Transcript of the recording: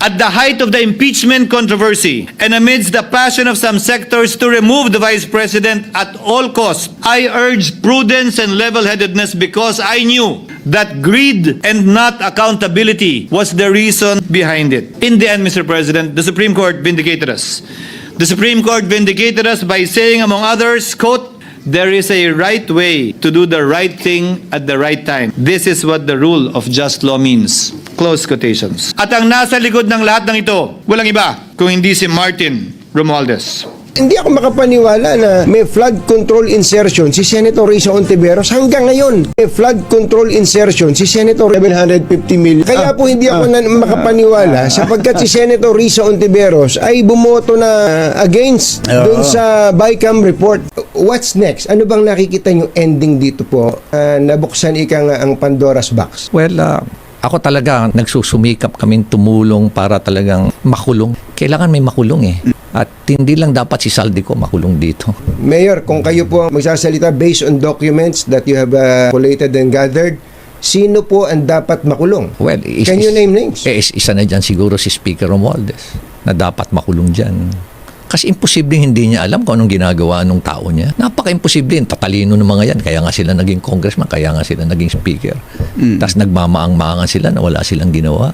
At the height of the impeachment controversy and amidst the passion of some sectors to remove the Vice President at all costs, I urged prudence and level-headedness because I knew that greed and not accountability was the reason behind it. In the end, Mr. President, the Supreme Court vindicated us. The Supreme Court vindicated us by saying, among others, quote, "There is a right way to do the right thing at the right time. This is what the rule of just law means." Close quotations. At ang nasa likod ng lahat ng ito, walang iba kung hindi si Martin Romualdez. Hindi ako makapaniwala na may flood control insertion si Senator Risa Ontiveros hanggang ngayon. May flood control insertion si Senator 750 million. Kaya po hindi ako makapaniwala sapagkat si Senator Risa Ontiveros ay bumoto na against dun sa BICAM report. What's next? Ano bang nakikita yung ending dito po? Nabuksan ika nga ang Pandora's box. Well, ako talaga nagsusumikap kaming tumulong para talagang makulong. Kailangan may makulong eh. At hindi lang dapat si Saldico makulong dito. Mayor, kung kayo po magsasalita based on documents that you have collated and gathered, sino po ang dapat makulong? Well, Can you name names? Isa na dyan siguro si Speaker Romualdez na dapat makulong dyan. Kasi imposible hindi niya alam kung anong ginagawa ng tao niya. Napaka-imposible. Tatalino ng mga yan. Kaya nga sila naging congressman, kaya nga sila naging speaker. Tapos nagmamaang-maangan sila na wala silang ginawa.